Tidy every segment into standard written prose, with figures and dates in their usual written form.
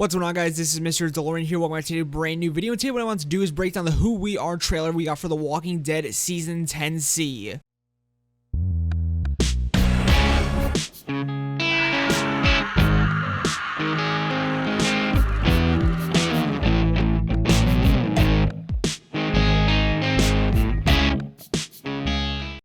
What's going on, guys? This is Mr. DeLORIAN here. Welcome back to a brand new video. And today what I want to do is break down the Who We Are trailer we got for The Walking Dead Season 10C.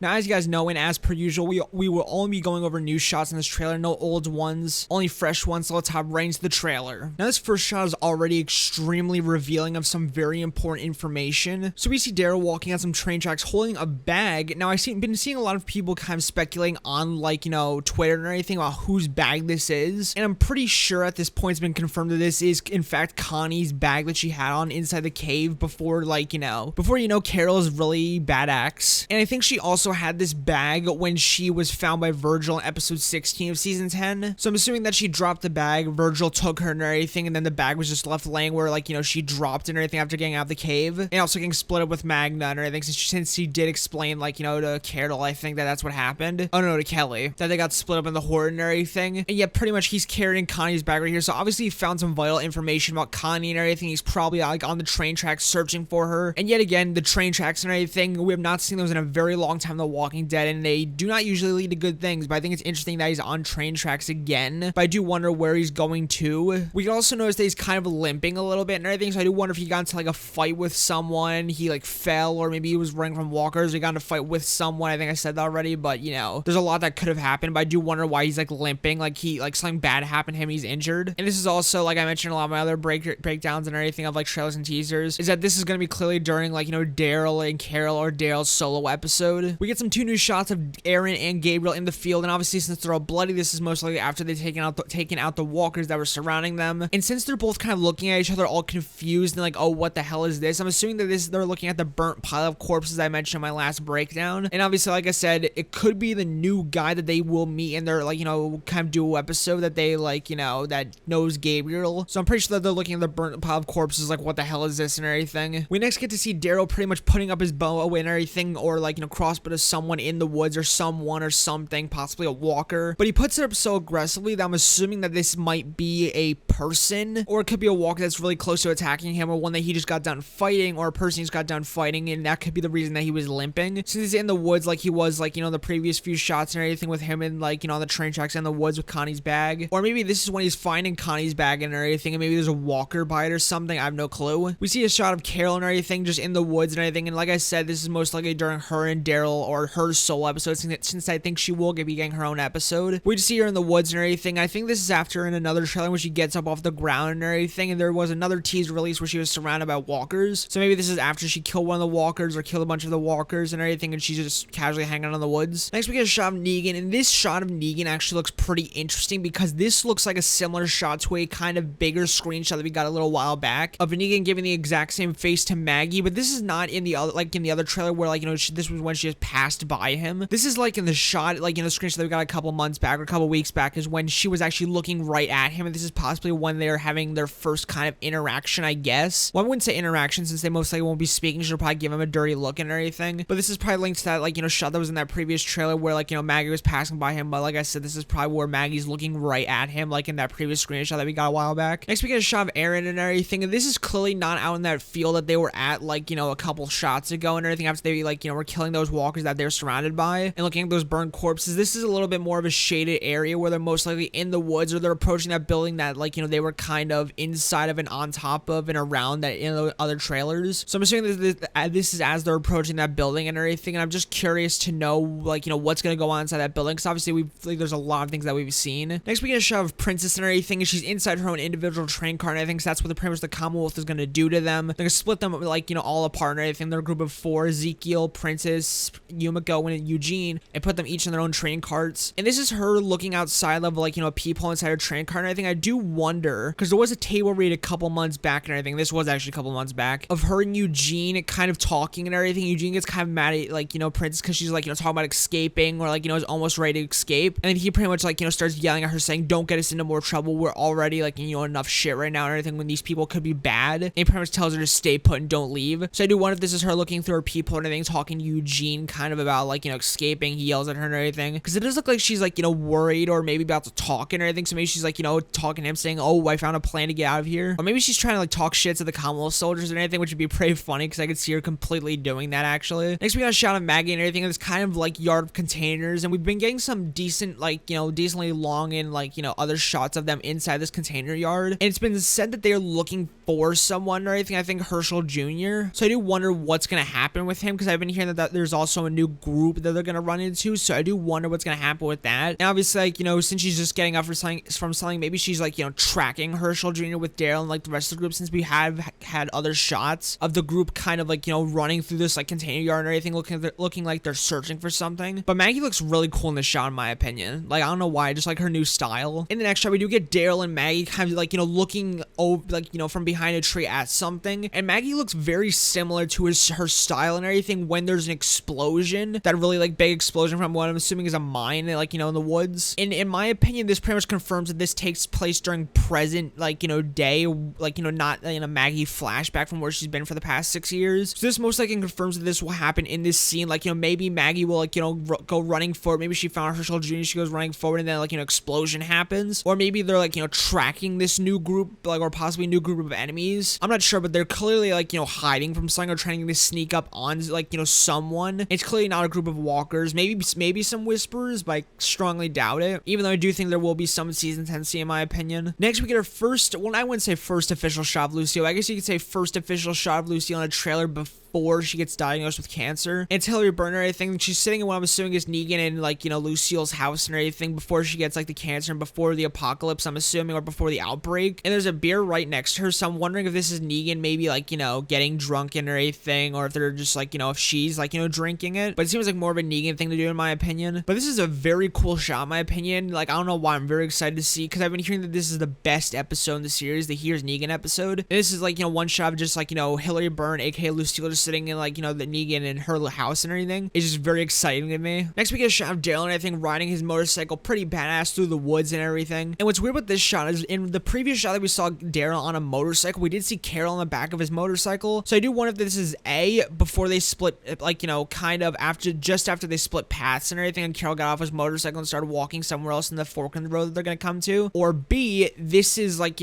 Now, as you guys know, and as per usual, we will only be going over new shots in this trailer, no old ones, only fresh ones, so let's hop right into the trailer. Now, this first shot is already extremely revealing of some very important information. So we see Daryl walking on some train tracks holding a bag. Now, I've been seeing a lot of people kind of speculating on, like, you know, Twitter and everything about whose bag this is, and I'm pretty sure at this point it's been confirmed that this is, in fact, Connie's bag that she had on inside the cave before, like, before Carol is really bad axe. And I think she also had this bag when she was found by Virgil in episode 16 of season 10. So I'm assuming that she dropped the bag, Virgil took her and everything, and then the bag was just left laying where, like, she dropped it and everything after getting out of the cave. And also getting split up with Magna and everything, since she did explain, like, to Carol, I think that's what happened. Oh no, to Kelly. That they got split up in the horde and everything. And yeah, pretty much he's carrying Connie's bag right here. So obviously he found some vital information about Connie and everything. He's probably like on the train tracks searching for her. And yet again, the train tracks and everything, we have not seen those in a very long time in The Walking Dead, and they do not usually lead to good things, but I think it's interesting that he's on train tracks again. But I do wonder where he's going to. We can also notice that he's kind of limping a little bit and everything, so I do wonder if he got into like a fight with someone, he like fell, or maybe he was running from walkers, or he got in a fight with someone. I think I said that already, but there's a lot that could have happened, but I do wonder why he's like limping, like something bad happened to him, he's injured. And this is also, like I mentioned in a lot of my other breakdowns and everything of like trailers and teasers, is that this is going to be clearly during like, Daryl and Carol, or Daryl's solo episode. We get some two new shots of Aaron and Gabriel in the field, and obviously since they're all bloody, this is most likely after they've taken out the walkers that were surrounding them. And since they're both kind of looking at each other all confused and like, oh, what the hell is this? I'm assuming that they're looking at the burnt pile of corpses I mentioned in my last breakdown. And obviously, like I said, it could be the new guy that they will meet in their, like, kind of duo episode that they, like, that knows Gabriel. So I'm pretty sure that they're looking at the burnt pile of corpses like, what the hell is this and everything. We next get to see Daryl pretty much putting up his bow and everything, or like, crossbow to someone in the woods, or someone or something, possibly a walker. But he puts it up so aggressively that I'm assuming that this might be a person, or it could be a walker that's really close to attacking him, or one that he just got done fighting, or a person who's got done fighting, and that could be the reason that he was limping. Since he's in the woods like he was, like, the previous few shots and everything with him, and like, on the train tracks in the woods with Connie's bag. Or maybe this is when he's finding Connie's bag and everything, and maybe there's a walker by it or something. I have no clue. We see a shot of Carol and everything just in the woods and everything, and like I said, this is most likely during her and Daryl, or her solo episode, since I think she will be getting her own episode. We just see her in the woods and everything. I think this is after in another trailer when she gets up off the ground and everything, and there was another teaser release where she was surrounded by walkers. So maybe this is after she killed one of the walkers, or killed a bunch of the walkers and everything, and she's just casually hanging out in the woods. Next we get a shot of Negan, and this shot of Negan actually looks pretty interesting because this looks like a similar shot to a kind of bigger screenshot that we got a little while back of Negan giving the exact same face to Maggie, but this is not in the other, like in the other trailer where, like, this was when she just passed by him. This is like in the shot, like in the screenshot that we got a couple months back, or a couple weeks back, is when she was actually looking right at him, and this is possibly when they're having their first kind of interaction, I guess. Well, I wouldn't say interaction since they most likely won't be speaking. She'll probably give him a dirty look and everything, but this is probably linked to that, like, shot that was in that previous trailer where, like, Maggie was passing by him, but like I said, this is probably where Maggie's looking right at him, like in that previous screenshot that we got a while back. Next we get a shot of Aaron and everything, and this is clearly not out in that field that they were at, like, a couple shots ago and everything, after they, like, were killing those walkers that they're surrounded by, and looking at those burned corpses. This is a little bit more of a shaded area where they're most likely in the woods, or they're approaching that building that, like, they were kind of inside of and on top of and around that in the other trailers. So I'm assuming this is as they're approaching that building and everything, and I'm just curious to know, like, what's gonna go on inside that building, because obviously there's a lot of things that we've seen. Next we get a shot of Princess and everything, and she's inside her own individual train car, and I think that's what pretty much the Commonwealth is gonna do to them. They're gonna split them, like, all apart and everything. They're a group of 4: Ezekiel, Princess, Yumiko, and Eugene, and put them each in their own train carts. And this is her looking outside of, like, a peephole inside her train car and everything. I do wonder, because there was a table read a couple months back and everything, this was actually a couple months back, of her and Eugene kind of talking and everything. Eugene gets kind of mad at, like, Princess, because she's, like, talking about escaping, or, like, is almost ready to escape, and then he pretty much, like, starts yelling at her saying, don't get us into more trouble, we're already, like, enough shit right now and everything, when these people could be bad. And he pretty much tells her to stay put and don't leave. So I do wonder if this is her looking through her peephole and everything, talking to Eugene, kind kind of about like, escaping. He yells at her and everything, because it does look like she's like, worried or maybe about to talk and everything. So maybe she's like, talking to him saying, oh, I found a plan to get out of here. Or maybe she's trying to like talk shit to the Commonwealth soldiers and anything, which would be pretty funny because I could see her completely doing that actually. Next we got a shot of Maggie and everything in this kind of like yard of containers, and we've been getting some decent like, decently long and like, other shots of them inside this container yard. And it's been said that they're looking for someone or anything. I think Hershel Jr. So I do wonder what's going to happen with him, because I've been hearing that there's also a new group that they're going to run into. So I do wonder what's going to happen with that. And obviously, like, since she's just getting up from something, maybe she's like, tracking Hershel Jr. with Daryl and like the rest of the group, since we have had other shots of the group kind of like, running through this like container yard and everything, looking like they're searching for something. But Maggie looks really cool in this shot, in my opinion. Like, I don't know why, I just like her new style. In the next shot, we do get Daryl and Maggie kind of like, looking over, like, from behind a tree at something. And Maggie looks very similar to her style and everything when there's an explosion, that really like big explosion from what I'm assuming is a mine, like, in the woods. And in my opinion, this pretty much confirms that this takes place during present, like, day, like, not in a Maggie flashback from where she's been for the past 6 years. So this most likely confirms that this will happen in this scene. Like, maybe Maggie will like, go running forward. Maybe she found Hershel Jr. She goes running forward and then like, explosion happens. Or maybe they're like, tracking this new group, like, or possibly a new group of enemies. I'm not sure, but they're clearly like, hiding from something or trying to sneak up on like, someone. It's clearly not a group of walkers. Maybe some whisperers, but I strongly doubt it. Even though I do think there will be some season 10 in my opinion. Next, we get our first, well, I wouldn't say first official shot of Lucille. I guess you could say first official shot of Lucille in a trailer before she gets diagnosed with cancer. It's Hillary Burner, I think. She's sitting in what I'm assuming is Negan and like, Lucille's house and everything before she gets like the cancer and before the apocalypse, I'm assuming, or before the outbreak. And there's a beer right next to her, so I'm wondering if this is Negan maybe like, getting drunk and everything, or if they're just like, if she's like, drinking it. But it seems like more of a Negan thing to do in my opinion. But this is a very cool shot in my opinion. Like, I don't know why I'm very excited to see, because I've been hearing that this is the best episode in the series, the Here's Negan episode. And this is like, one shot of just like, Hillary Byrne, aka Lucille, just sitting in like, the Negan in her house and everything. It's just very exciting to me. Next we get a shot of Daryl and I think riding his motorcycle pretty badass through the woods and everything. And what's weird about this shot is in the previous shot that we saw Daryl on a motorcycle, we did see Carol on the back of his motorcycle. So I do wonder if this is before they split, like, kind of just after they split paths and everything, and Carol got off his motorcycle and started walking somewhere else in the fork in the road that they're gonna come to. Or B, this is like,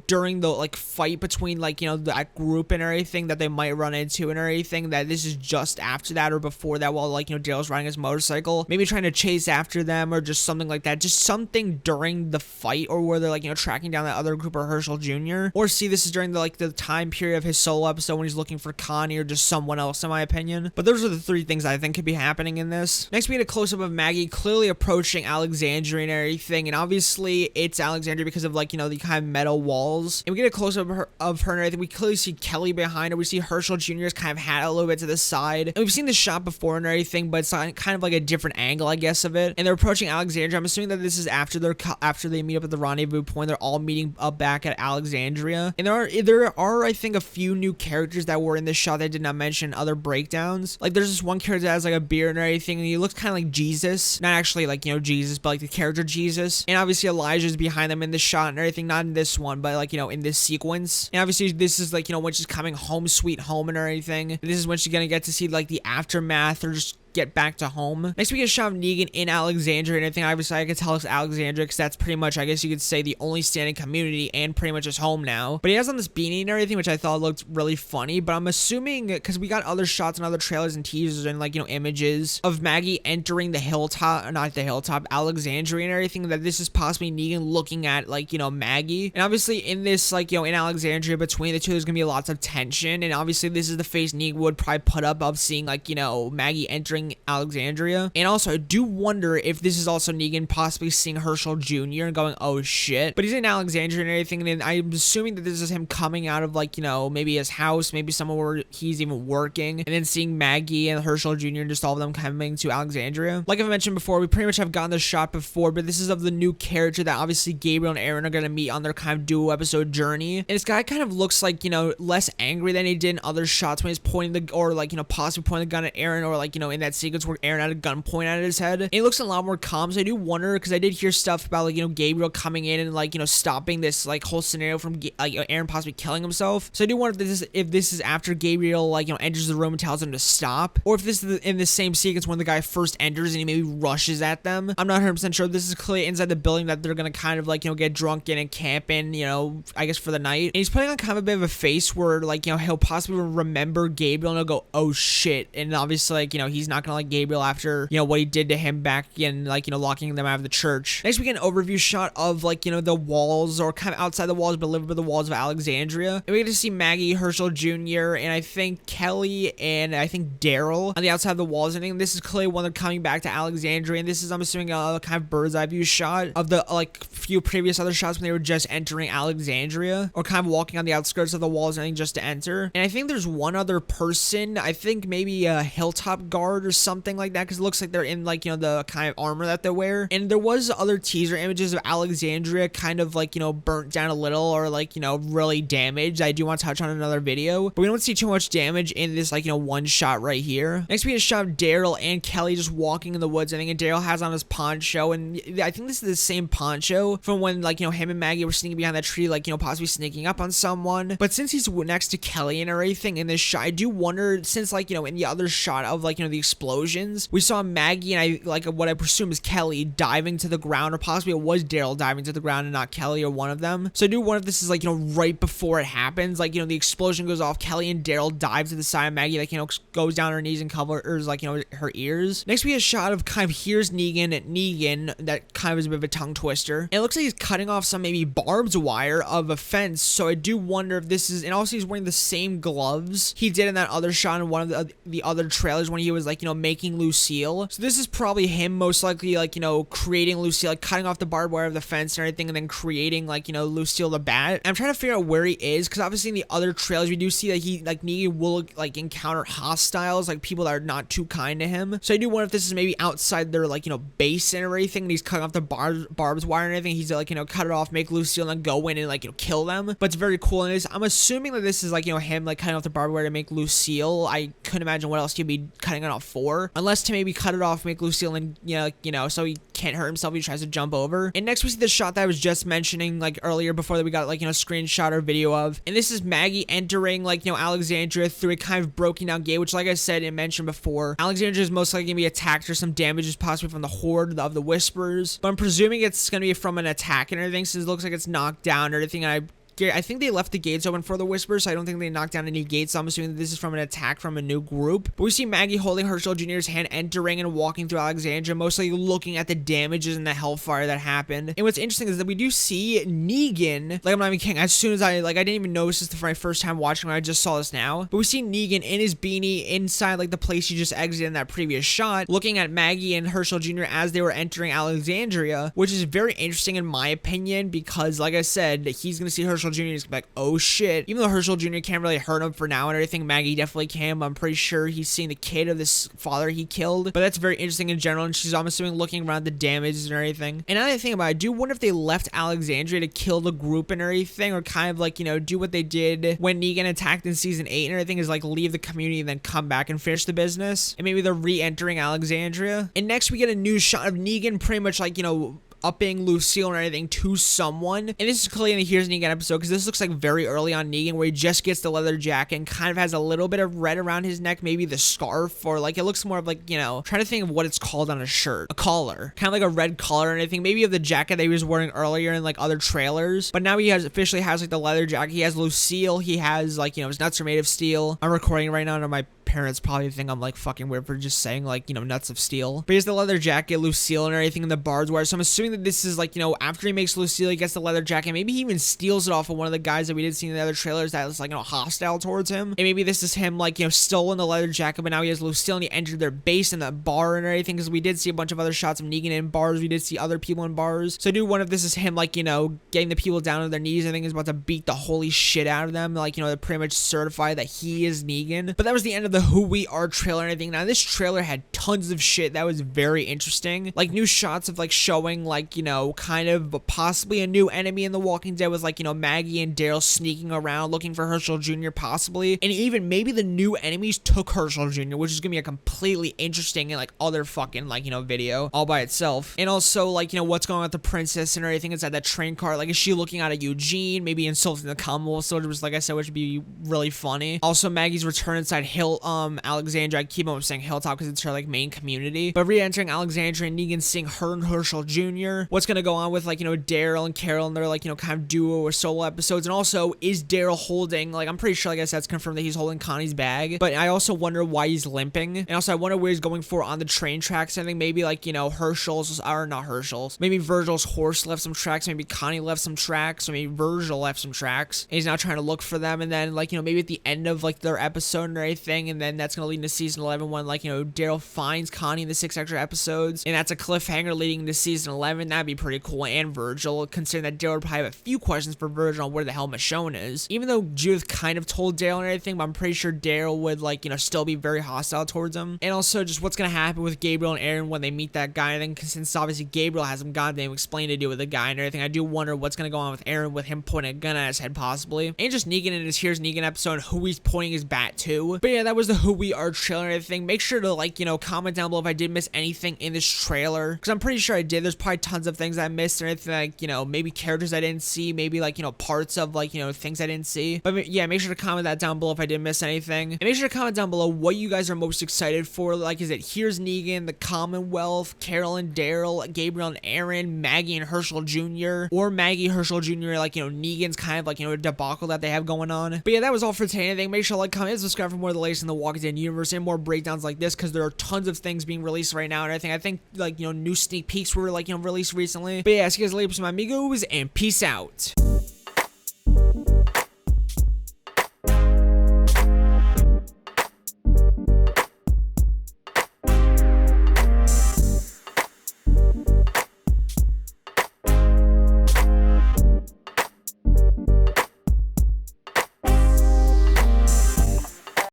during the like fight between like, that group and everything that they might run into and everything, that this is just after that or before that, while like, Daryl's riding his motorcycle, maybe trying to chase after them or just something like that. Just something during the fight, or where they're like, tracking down that other group or Hershel Jr. Or C, this is during the like the time period of his solo episode when he's looking for Connie or just someone else, in my opinion. But those are the three things I think could be happening in this. Next we get a close-up of Maggie clearly approaching Alexandria and everything, and obviously it's Alexandria because of like, the kind of metal walls. And we get a close-up of her and everything. We clearly see Kelly behind her. We see Hershel Jr.'s kind of hat a little bit to the side. And we've seen this shot before and everything, but it's kind of like a different angle, I guess, of it. And they're approaching Alexandria. I'm assuming that this is after they meet up at the rendezvous point. They're all meeting up back at Alexandria. And there are I think a few new characters that were in this shot that I did not mention other breakdowns. Like there's this one character that has like a beard and everything, and he looks kind of like Jesus. Not actually like, Jesus, but like the character Jesus. And obviously Elijah's behind them in this shot and everything. Not in this one, but like, in this sequence. And obviously this is like, when she's coming home sweet home and everything. And this is when she's gonna get to see like the aftermath, or just get back to home. Next we get a shot of Negan in Alexandria and everything. Obviously I could tell it's Alexandria because that's pretty much, I guess you could say, the only standing community and pretty much his home now. But he has on this beanie and everything, which I thought looked really funny. But I'm assuming, because we got other shots and other trailers and teasers and like, images of Maggie entering the hilltop, not the hilltop, Alexandria and everything, that this is possibly Negan looking at like, Maggie. And obviously in this, like, in Alexandria, between the two, there's gonna be lots of tension. And obviously this is the face Negan would probably put up of seeing like, Maggie entering Alexandria. And also I do wonder if this is also Negan possibly seeing Hershel Jr. and going, oh shit. But he's in Alexandria and everything, and then I'm assuming that this is him coming out of like, maybe his house, maybe somewhere where he's even working, and then seeing Maggie and Hershel Jr. and just all of them coming to Alexandria. Like I mentioned before, we pretty much have gotten this shot before, but this is of the new character that obviously Gabriel and Aaron are gonna meet on their kind of duo episode journey. And this guy kind of looks like, less angry than he did in other shots when he's pointing the, or like, possibly pointing the gun at Aaron, or like, in that that sequence where Aaron had a gun point at his head. And he looks a lot more calm, so I do wonder, because I did hear stuff about, like, you know, Gabriel coming in and, like, you know, stopping this, like, whole scenario from, like, Aaron possibly killing himself. So I do wonder if this is after Gabriel, like, you know, enters the room and tells him to stop, or if this is in the same sequence when the guy first enters and he maybe rushes at them. I'm not 100% sure. This is clearly inside the building that they're gonna kind of, like, you know, get drunk in and camp in, you know, I guess for the night. And he's putting on kind of a bit of a face where, like, you know, he'll possibly remember Gabriel and he'll go, oh shit. And obviously, like, you know, he's not gonna like Gabriel after, you know, what he did to him back in, like, you know, locking them out of the church. Next, we get an overview shot of, like, you know, the walls, or kind of outside the walls, but living by the walls of Alexandria. And we get to see Maggie, Hershel Jr., and I think Kelly, and I think Daryl on the outside of the walls. And I think this is clearly when they're coming back to Alexandria. And this is, I'm assuming, a kind of bird's eye view shot of the, like, few previous other shots when they were just entering Alexandria, or kind of walking on the outskirts of the walls, I think, just to enter. And I think there's one other person, I think maybe a hilltop guard or something like that, because it looks like they're in, like, you know, the kind of armor that they wear. And there was other teaser images of Alexandria kind of, like, you know, burnt down a little, or, like, you know, really damaged. I do want to touch on another video, but we don't see too much damage in this, like, you know, one shot right here. Next, we get a shot of Daryl and Kelly just walking in the woods. I think, and Daryl has on his poncho, and I think this is the same poncho from when, like, you know, him and Maggie were sneaking behind that tree, like, you know, possibly sneaking up on someone. But since he's next to Kelly and everything in this shot, I do wonder, since, like, you know, in the other shot of, like, you know, the explosions, we saw Maggie and what I presume is Kelly diving to the ground, or possibly it was Daryl diving to the ground and not Kelly, or one of them. So I do wonder if this is, like, you know, right before it happens, like, you know, the explosion goes off, Kelly and Daryl dive to the side of Maggie, like, you know, goes down her knees and covers, like, you know, her ears. Next, we get a shot of kind of, here's Negan, that kind of is a bit of a tongue twister. And it looks like he's cutting off some maybe barbed wire of a fence, so I do wonder if this is, and also he's wearing the same gloves he did in that other shot in one of the other trailers when he was, like, you know, making Lucille. So this is probably him most likely, like, you know, creating Lucille, like, cutting off the barbed wire of the fence and everything, and then creating, like, you know, Lucille the bat. And I'm trying to figure out where he is, because obviously in the other trailers we do see that he, like, Negan will, like, encounter hostiles, like people that are not too kind to him. So I do wonder if this is maybe outside their, like, you know, base and everything, and he's cutting off the barbed wire and everything. He's, like, you know, cut it off, make Lucille, and then go in and, like, you know, kill them. But it's very cool, and I'm assuming that this is, like, you know, him, like, cutting off the barbed wire to make Lucille. I couldn't imagine what else he'd be cutting it off for, unless to maybe cut it off, make Lucille, and, you know, so he can't hurt himself, he tries to jump over. And next we see the shot that I was just mentioning, like, earlier, before that we got, like, you know, screenshot or video of, and this is Maggie entering, like, you know, Alexandria through a kind of broken down gate, which, like I said and mentioned before, Alexandria is most likely gonna be attacked, or some damages possibly from the horde of the Whisperers, but I'm presuming it's gonna be from an attack and everything, since it looks like it's knocked down and everything. And I think they left the gates open for the Whispers, so I don't think they knocked down any gates, so I'm assuming that this is from an attack from a new group. But we see Maggie holding Hershel Jr.'s hand, entering and walking through Alexandria, mostly looking at the damages and the hellfire that happened. And what's interesting is that we do see Negan, like, I'm not even kidding, as soon as I didn't even notice this for my first time watching when I just saw this now, but we see Negan in his beanie inside, like, the place he just exited in that previous shot, looking at Maggie and Hershel Jr. as they were entering Alexandria, which is very interesting in my opinion, because, like I said, he's gonna see Hershel Jr. is like, oh shit. Even though Hershel Jr. can't really hurt him for now and everything, Maggie definitely can. I'm pretty sure he's seeing the kid of this father he killed. But that's very interesting in general, and she's, I'm assuming, looking around the damages and everything. And now that I think about it, I do wonder if they left Alexandria to kill the group and everything, or kind of, like, you know, do what they did when Negan attacked in season 8 and everything, is, like, leave the community and then come back and finish the business. And maybe they're re-entering Alexandria. And next we get a new shot of Negan pretty much, like, you know, upping Lucille and everything to someone. And this is clearly in the Here's Negan episode, because this looks like very early on Negan, where he just gets the leather jacket and kind of has a little bit of red around his neck, maybe the scarf, or, like, it looks more of, like, you know, trying to think of what it's called on a shirt, a collar, kind of like a red collar and anything, maybe of the jacket that he was wearing earlier in, like, other trailers. But now he officially has, like, the leather jacket. He has Lucille, he has, like, you know, his nuts are made of steel. I'm recording right now, and my parents probably think I'm, like, fucking weird for just saying, like, you know, nuts of steel. But he has the leather jacket, Lucille, and everything in the barbed wire. So I'm assuming that this is, like, you know, after he makes Lucille, he gets the leather jacket. Maybe he even steals it off of one of the guys that we did see in the other trailers that was, like, you know, hostile towards him. And maybe this is him, like, you know, stolen the leather jacket, but now he has Lucille, and he entered their base in that bar and everything, because we did see a bunch of other shots of Negan in bars. We did see other people in bars. So I do wonder if this is him, like, you know, getting the people down on their knees. I think he's about to beat the holy shit out of them. Like, you know, they're pretty much certified that he is Negan. But that was the end of the Who We Are trailer and everything. Now, this trailer had tons of shit that was very interesting. Like, new shots of, like, showing, like, you know, kind of possibly a new enemy in The Walking Dead with, like, you know, Maggie and Daryl sneaking around looking for Hershel Jr. possibly. And even maybe the new enemies took Hershel Jr., which is gonna be a completely interesting and, like, other fucking, like, you know, video all by itself. And also, like, you know, what's going on with the princess and everything inside that train car. Like, is she looking at Eugene? Maybe insulting the Commonwealth soldiers, like I said, which would be really funny. Also, Maggie's return inside Alexandria. I keep on saying Hilltop because it's her, like, main community. But re-entering Alexandria and Negan seeing her and Hershel Jr. What's gonna go on with, like, you know, Daryl and Carol and their, like, you know, kind of duo or solo episodes. And also, is Daryl holding, like, I'm pretty sure, like I said, it's confirmed that he's holding Connie's bag. But I also wonder why he's limping. And also, I wonder where he's going for on the train tracks. I think maybe, like, you know, Hershel's, or not Hershel's, maybe Virgil's horse left some tracks. Maybe Connie left some tracks. Or maybe Virgil left some tracks. And he's now trying to look for them. And then, like, you know, maybe at the end of, like, their episode and everything. And then that's gonna lead into season 11 when, like, you know, Daryl finds Connie in the 6 extra episodes. And that's a cliffhanger leading into season 11. That'd be pretty cool. And Virgil, considering that Daryl would probably have a few questions for Virgil on where the hell Michonne is. Even though Judith kind of told Daryl and everything, but I'm pretty sure Daryl would, like, you know, still be very hostile towards him. And also just what's gonna happen with Gabriel and Aaron when they meet that guy. And then since obviously Gabriel has some goddamn explain to do with the guy and everything, I do wonder what's gonna go on with Aaron with him pointing a gun at his head possibly. And just Negan in his Here's Negan episode and who he's pointing his bat to. But yeah, that was the Who We Are trailer and everything. Make sure to, like, you know, comment down below if I did miss anything in this trailer, because I'm pretty sure I did. There's probably tons of things I missed or anything, like, you know, maybe characters I didn't see, maybe, like, you know, parts of, like, you know, things I didn't see. But yeah, make sure to comment that down below if I did miss anything. And make sure to comment down below what you guys are most excited for. Like, is it Here's Negan, the Commonwealth, Carol and Daryl, Gabriel and Aaron, Maggie and Hershel Jr., or Maggie, Hershel Jr., like, you know, Negan's kind of, like, you know, a debacle that they have going on. But yeah, that was all for today. Anything, make sure to like, comment, and subscribe for more of the latest in the Walking Dead universe and more breakdowns like this, because there are tons of things being released right now and everything. I think, like, you know, new sneak peeks were, like, you know, released recently. But yeah, see you guys later, my amigos, and peace out.